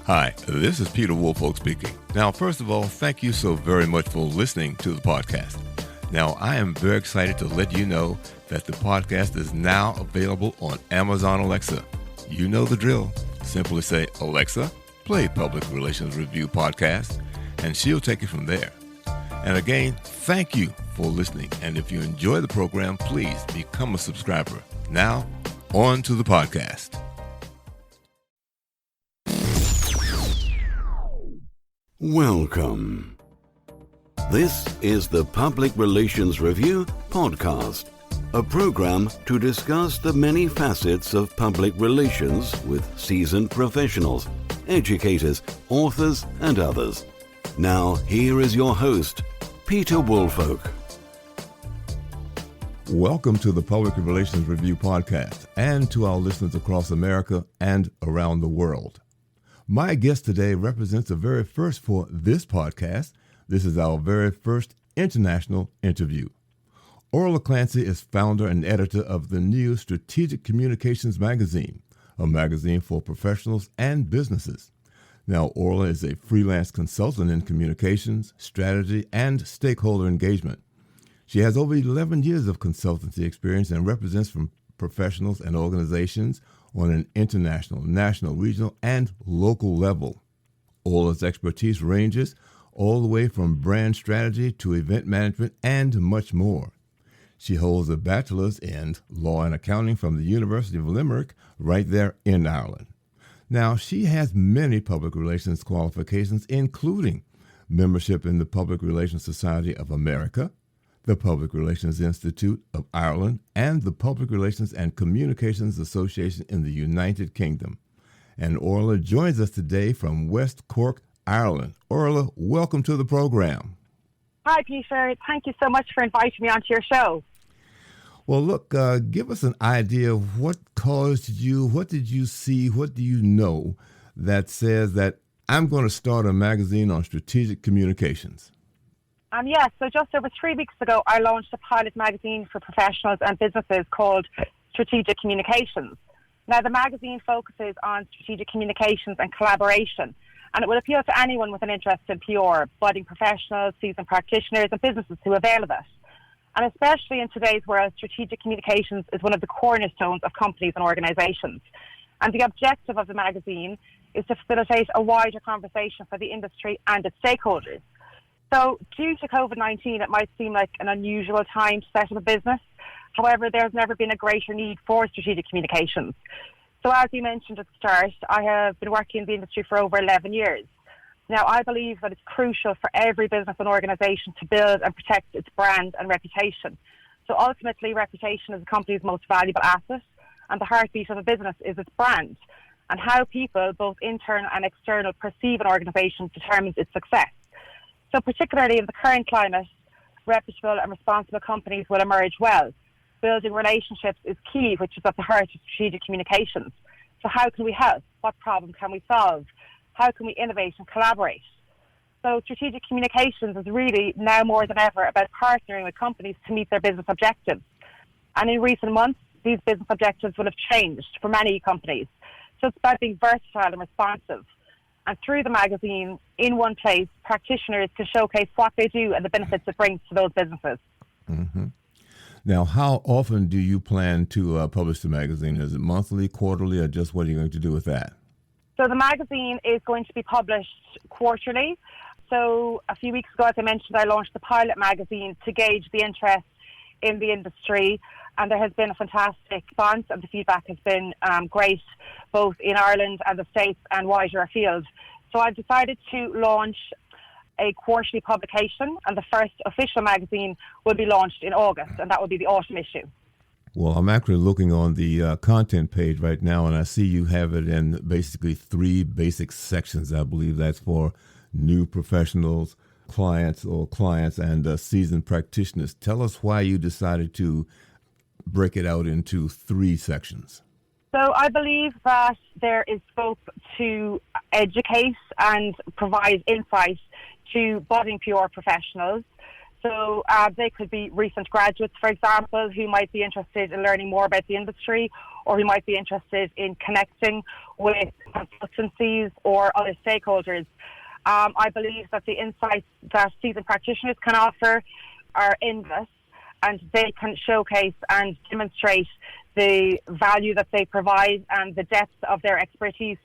Hi, this is Peter Woolfolk speaking. Now, first of all, thank you so very much for listening to the podcast. Now, I am very excited to let you know that the podcast is now available on Amazon Alexa. You know the drill. Simply say, Alexa, play Public Relations Review Podcast, and she'll take it from there. And again, thank you for listening. And if you enjoy the program, please become a subscriber. Now, on to the podcast. Welcome. This is the Public Relations Review Podcast, a program to discuss the many facets of public relations with seasoned professionals, educators, authors, and others. Now, here is your host, Peter Woolfolk. Welcome to the Public Relations Review Podcast and to our listeners across America and around the world. My guest today represents the very first for this podcast. This is our very first international interview. Orla Clancy is founder and editor of the new Strategic Communications magazine, a magazine for professionals and businesses. Now, Orla is a freelance consultant in communications, strategy, and stakeholder engagement. She has over 11 years of consultancy experience and represents from professionals and organizations on an international, national, regional, and local level. Orla's expertise ranges all the way from brand strategy to event management and much more. She holds a bachelor's in law and accounting from the University of Limerick, right there in Ireland. Now, she has many public relations qualifications, including membership in the Public Relations Society of America, the Public Relations Institute of Ireland, and the Public Relations and Communications Association in the United Kingdom. And Orla joins us today from West Cork, Ireland. Orla, welcome to the program. Hi, Peter. Thank you so much for inviting me onto your show. Well, look, give us an idea of what caused you, what did you see, what do you know that says that I'm going to start a magazine on strategic communications? Yes, so just over 3 weeks ago, I launched a pilot magazine for professionals and businesses called Strategic Communications. Now, the magazine focuses on strategic communications and collaboration, and it will appeal to anyone with an interest in PR, budding professionals, seasoned practitioners, and businesses who avail of it. And especially in today's world, strategic communications is one of the cornerstones of companies and organizations. And the objective of the magazine is to facilitate a wider conversation for the industry and its stakeholders. So due to COVID-19, it might seem like an unusual time to set up a business. However, there's never been a greater need for strategic communications. So as you mentioned at the start, I have been working in the industry for over 11 years. Now, I believe that it's crucial for every business and organisation to build and protect its brand and reputation. So ultimately, reputation is a company's most valuable asset, and the heartbeat of a business is its brand. And how people, both internal and external, perceive an organisation determines its success. So particularly in the current climate, reputable and responsible companies will emerge well. Building relationships is key, which is at the heart of strategic communications. So how can we help? What problem can we solve? How can we innovate and collaborate? So strategic communications is really now more than ever about partnering with companies to meet their business objectives. And in recent months, these business objectives will have changed for many companies. So it's about being versatile and responsive. And through the magazine, in one place, practitioners can showcase what they do and the benefits it brings to those businesses. Mm-hmm. Now, how often do you plan to publish the magazine? Is it monthly, quarterly, or just what are you going to do with that? So the magazine is going to be published quarterly. So a few weeks ago, as I mentioned, I launched the pilot magazine to gauge the interest in the industry. And there has been a fantastic response, and the feedback has been great, both in Ireland and the States and wider afield. So I've decided to launch a quarterly publication, and the first official magazine will be launched in August, and that will be the autumn issue. Well, I'm actually looking on the content page right now, and I see you have it in basically 3 basic sections. I believe that's for new professionals, clients, and seasoned practitioners. Tell us why you decided to break it out into 3 sections. So I believe that there is scope to educate and provide insight to budding PR professionals. So they could be recent graduates, for example, who might be interested in learning more about the industry, or who might be interested in connecting with consultancies or other stakeholders. I believe that the insights that seasoned practitioners can offer are endless, and they can showcase and demonstrate the value that they provide and the depth of their expertise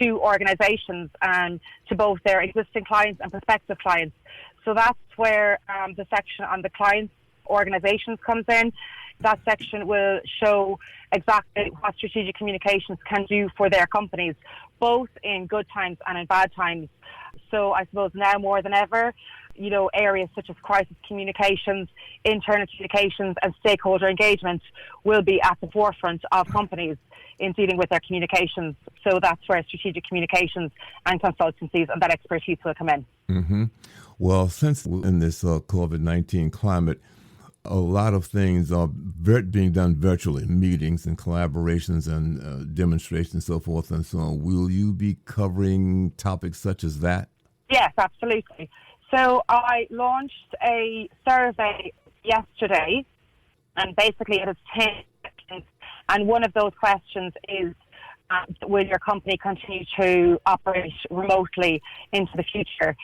to organisations and to both their existing clients and prospective clients. So that's where the section on the clients' organisations comes in. That section will show exactly what strategic communications can do for their companies, both in good times and in bad times. So I suppose now more than ever, areas such as crisis communications, internal communications and stakeholder engagement will be at the forefront of companies in dealing with their communications. So that's where strategic communications and consultancies and that expertise will come in. Mm-hmm. Well, since we're in this COVID-19 climate, a lot of things are being done virtually, meetings and collaborations and demonstrations and so forth and so on. Will you be covering topics such as that? Yes, absolutely. So I launched a survey yesterday, and basically it is 10 questions. And one of those questions is, will your company continue to operate remotely into the future?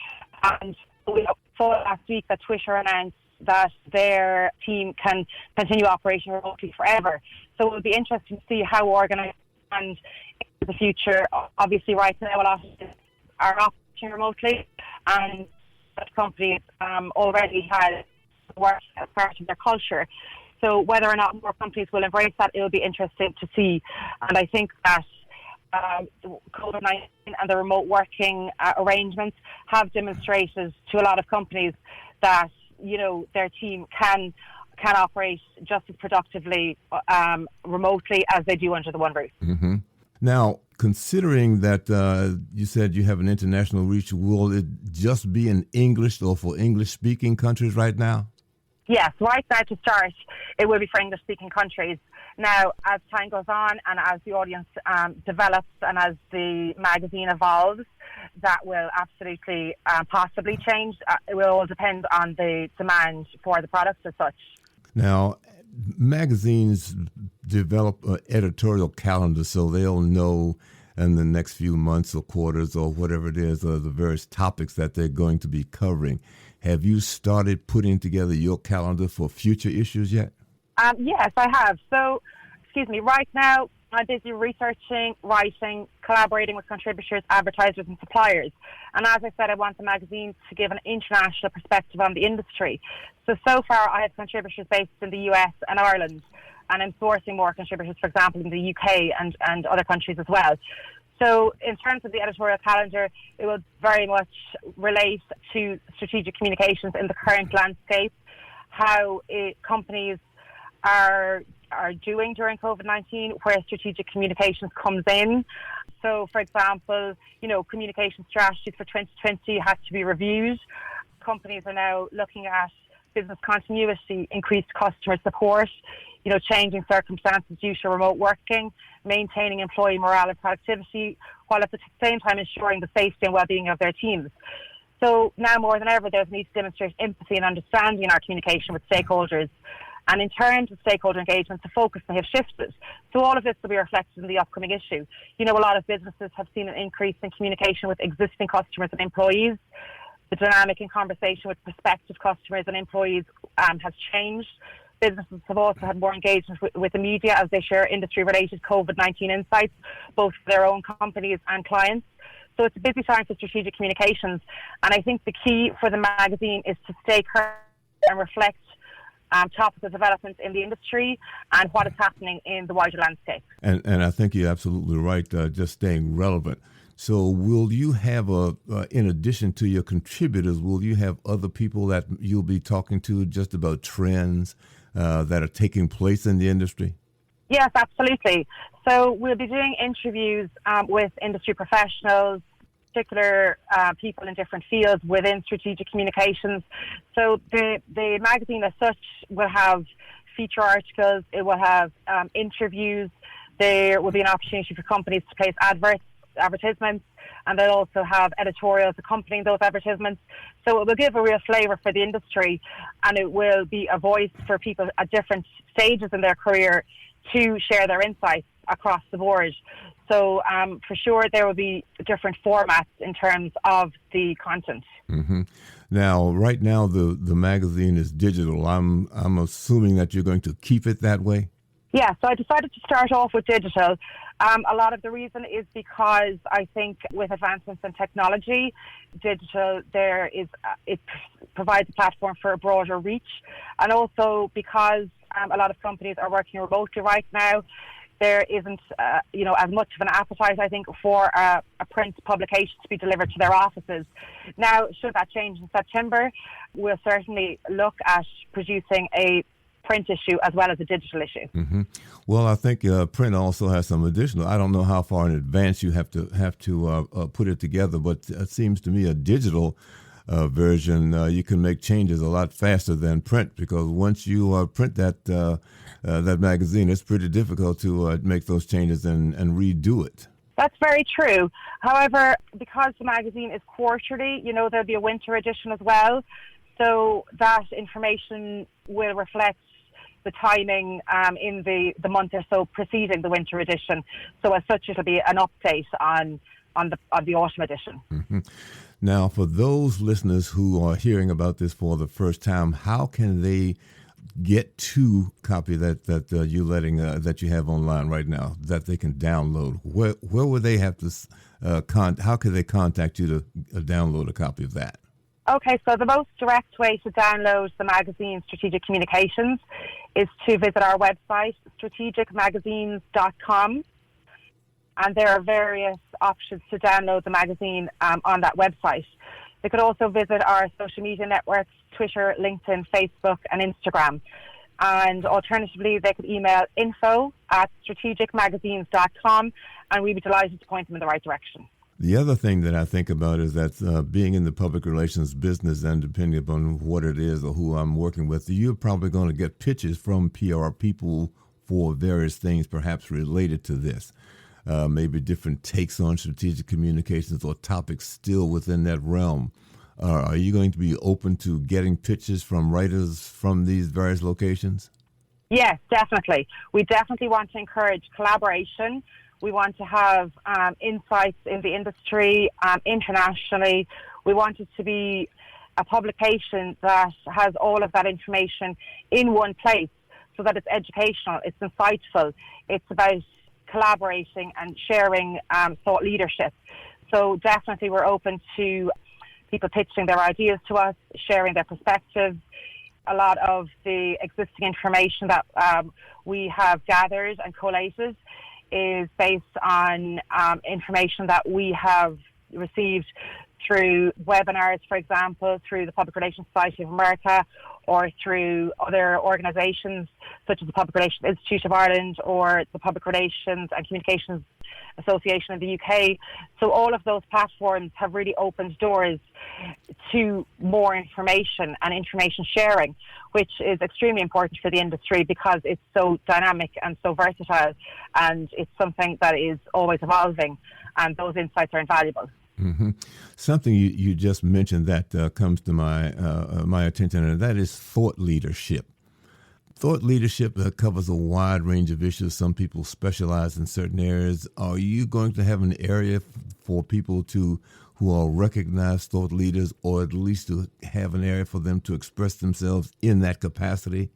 And we saw last week that Twitter announced that their team can continue operating remotely forever. So it will be interesting to see how organized and in the future. Obviously, right now, a lot of them are operating remotely, and companies already had work as part of their culture. So whether or not more companies will embrace that, it will be interesting to see. And I think that COVID-19 and the remote working arrangements have demonstrated to a lot of companies that their team can operate just as productively remotely as they do under the one roof. Mm-hmm. Now, considering that you said you have an international reach, will it just be in English or for English-speaking countries right now? Yes, right now to start, it will be for English-speaking countries. Now, as time goes on and as the audience develops and as the magazine evolves, that will absolutely possibly change. It will all depend on the demand for the products as such. Now, magazines develop an editorial calendar so they'll know in the next few months or quarters or whatever it is, the various topics that they're going to be covering. Have you started putting together your calendar for future issues yet? Yes, I have. So, right now I'm busy researching, writing, collaborating with contributors, advertisers and suppliers. And as I said, I want the magazine to give an international perspective on the industry. So far I have contributors based in the US and Ireland, and I'm sourcing more contributors, for example, in the UK and other countries as well. So in terms of the editorial calendar, it will very much relate to strategic communications in the current landscape, how companies are doing during COVID-19, where strategic communications comes in. So, for example, communication strategies for 2020 have to be reviewed. Companies are now looking at business continuity, increased customer support, changing circumstances due to remote working, maintaining employee morale and productivity, while at the same time ensuring the safety and well-being of their teams. So now more than ever, there's a need to demonstrate empathy and understanding in our communication with stakeholders. And in terms of stakeholder engagement, the focus may have shifted. So all of this will be reflected in the upcoming issue. A lot of businesses have seen an increase in communication with existing customers and employees. The dynamic in conversation with prospective customers and employees has changed. Businesses have also had more engagement with the media as they share industry-related COVID-19 insights, both for their own companies and clients. So it's a busy time for strategic communications. And I think the key for the magazine is to stay current and reflect topical developments in the industry and what is happening in the wider landscape. And I think you're absolutely right, just staying relevant. So will you have, in addition to your contributors, will you have other people that you'll be talking to just about trends that are taking place in the industry? Yes, absolutely. So we'll be doing interviews with industry professionals, particular people in different fields within strategic communications. So the magazine as such will have feature articles, it will have interviews, there will be an opportunity for companies to place advertisements, and they'll also have editorials accompanying those advertisements. So it will give a real flavour for the industry, and it will be a voice for people at different stages in their career to share their insights. across the board. So for sure, there will be different formats in terms of the content. Mm-hmm. Now, right now, the magazine is digital. I'm assuming that you're going to keep it that way. Yeah, so I decided to start off with digital. A lot of the reason is because I think with advancements in technology, digital it provides a platform for a broader reach, and also because a lot of companies are working remotely right now, there isn't as much of an appetite, I think, for a print publication to be delivered to their offices. Now, should that change in September, we'll certainly look at producing a print issue as well as a digital issue. Mm-hmm. Well, I think print also has some additional. I don't know how far in advance you have to put it together, but it seems to me a digital version you can make changes a lot faster than print, because once you print that magazine, it's pretty difficult to make those changes and redo it. That's very true. However, because the magazine is quarterly, there'll be a winter edition as well. So that information will reflect the timing in the month or so preceding the winter edition. So as such, it'll be an update on the autumn edition. Mm-hmm. Now, for those listeners who are hearing about this for the first time, how can they get to copy that you're letting that you have online right now that they can download? Where would they have to? How could they contact you to download a copy of that? Okay, so the most direct way to download the magazine Strategic Communications is to visit our website, strategicmagazines.com. And there are various options to download the magazine on that website. They could also visit our social media networks, Twitter, LinkedIn, Facebook, and Instagram. And alternatively, they could email info@strategicmagazines.com, and we'd be delighted to point them in the right direction. The other thing that I think about is that being in the public relations business, and depending upon what it is or who I'm working with, you're probably going to get pitches from PR people for various things perhaps related to this. Maybe different takes on strategic communications or topics still within that realm. Are you going to be open to getting pitches from writers from these various locations? Yes, definitely. We definitely want to encourage collaboration. We want to have insights in the industry internationally. We want it to be a publication that has all of that information in one place so that it's educational, it's insightful, it's about collaborating and sharing thought leadership. So definitely we're open to people pitching their ideas to us, sharing their perspectives. A lot of the existing information that we have gathered and collated is based on information that we have received through webinars, for example, through the Public Relations Society of America, or through other organisations such as the Public Relations Institute of Ireland or the Public Relations and Communications Association in the UK. So all of those platforms have really opened doors to more information and information sharing, which is extremely important for the industry because it's so dynamic and so versatile, and it's something that is always evolving, and those insights are invaluable. Mm-hmm. Something you just mentioned that comes to my attention, and that is thought leadership. Thought leadership covers a wide range of issues. Some people specialize in certain areas. Are you going to have an area for people who are recognized thought leaders, or at least to have an area for them to express themselves in that capacity?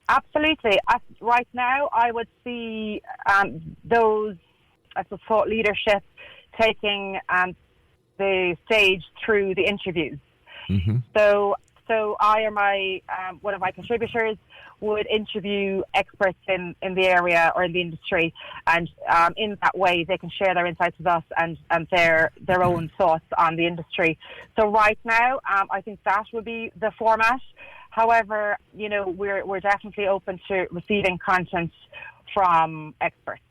Absolutely. Right now, I would see those thought leadership taking the stage through the interviews. Mm-hmm. So I or one of my contributors would interview experts in the area or in the industry, and in that way they can share their insights with us and their own thoughts on the industry. So right now, I think that would be the format. However, we're definitely open to receiving content from experts.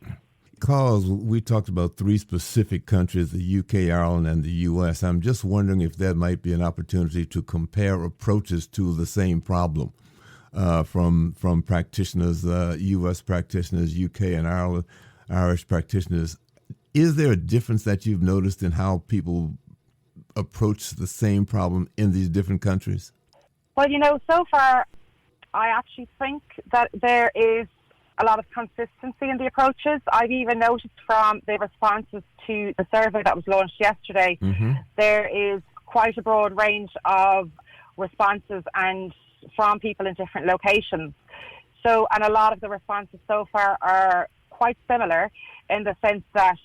Because we talked about three specific countries, the UK, Ireland, and the US. I'm just wondering if there might be an opportunity to compare approaches to the same problem from practitioners, US practitioners, UK and Ireland, Irish practitioners. Is there a difference that you've noticed in how people approach the same problem in these different countries? Well, so far, I actually think that there is a lot of consistency in the approaches. I've even noticed from the responses to the survey that was launched yesterday, there is quite a broad range of responses and from people in different locations. So, and a lot of the responses so far are quite similar in the sense that,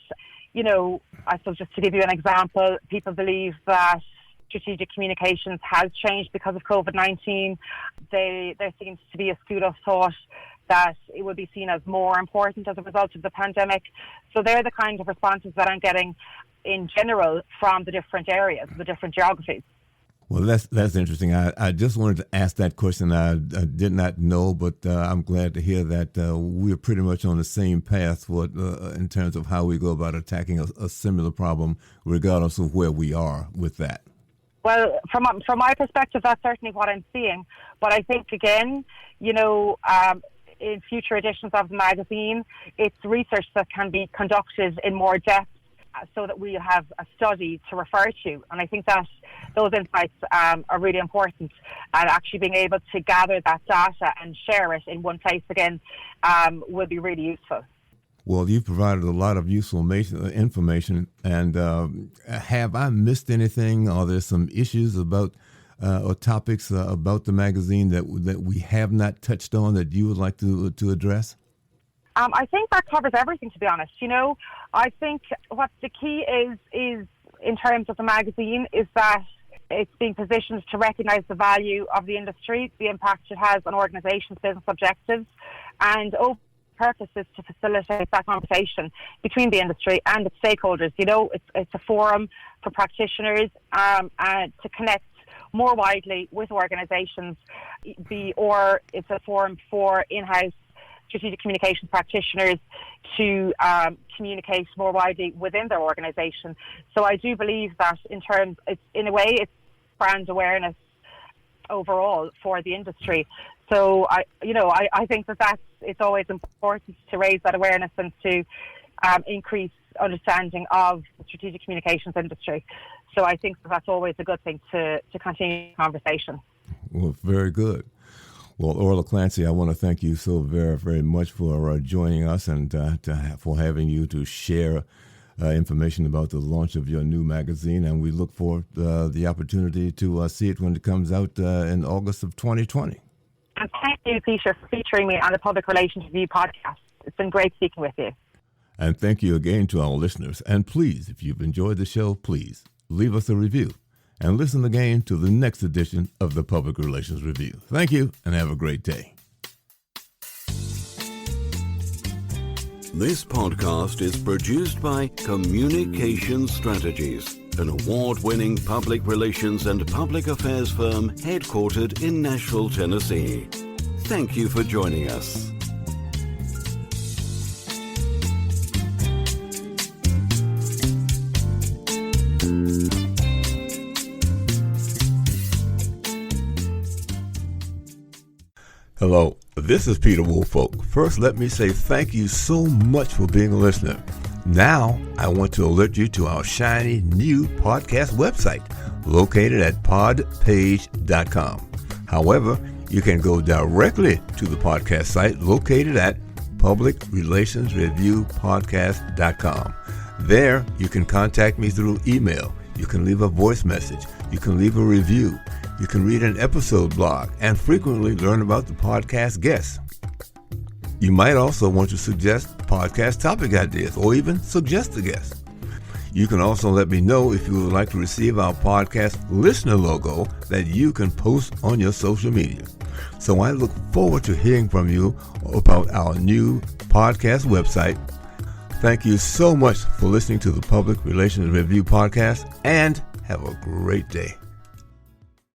you know, I suppose just to give you an example, people believe that strategic communications has changed because of COVID-19. There seems to be a school of thought that it would be seen as more important as a result of the pandemic. So they're the kind of responses that I'm getting in general from the different areas, the different geographies. Well, that's interesting. I just wanted to ask that question. I did not know, but I'm glad to hear that we're pretty much on the same path in terms of how we go about attacking a similar problem, regardless of where we are with that. Well, from my perspective, that's certainly what I'm seeing. But I think, again, you know, in future editions of the magazine, it's research that can be conducted in more depth so that we have a study to refer to. And I think that those insights are really important, and actually being able to gather that data and share it in one place again will be really useful. Well, you've provided a lot of useful information, and have I missed anything? Are there some issues about or topics about the magazine that we have not touched on that you would like to address? I think that covers everything, to be honest. You know, I think what the key is in terms of the magazine is that it's being positioned to recognise the value of the industry, the impact it has on organisations' business objectives, and purpose is to facilitate that conversation between the industry and its stakeholders. You know, it's a forum for practitioners and to connect more widely with organisations, or it's a forum for in-house strategic communications practitioners to communicate more widely within their organisation. So I do believe that in a way, it's brand awareness overall for the industry. So I think that it's always important to raise that awareness and to increase understanding of the strategic communications industry. So I think that's always a good thing to continue the conversation. Well, very good. Well, Orla Clancy, I want to thank you so very, very much for joining us and for having you to share information about the launch of your new magazine. And we look forward to the opportunity to see it when it comes out in August of 2020. And thank you, Peter, for featuring me on the Public Relations Review podcast. It's been great speaking with you. And thank you again to our listeners. And please, if you've enjoyed the show, please leave us a review. And listen again to the next edition of the Public Relations Review. Thank you, and have a great day. This podcast is produced by Communication Strategies, an award-winning public relations and public affairs firm headquartered in Nashville, Tennessee. Thank you for joining us. Hello, this is Peter Woolfolk. First, let me say thank you so much for being a listener. Now, I want to alert you to our shiny new podcast website located at podpage.com. However, you can go directly to the podcast site located at publicrelationsreviewpodcast.com. There, you can contact me through email. You can leave a voice message. You can leave a review. You can read an episode blog and frequently learn about the podcast guests. You might also want to suggest podcast topic ideas or even suggest a guest. You can also let me know if you would like to receive our podcast listener logo that you can post on your social media. So I look forward to hearing from you about our new podcast website. Thank you so much for listening to the Public Relations Review podcast, and have a great day.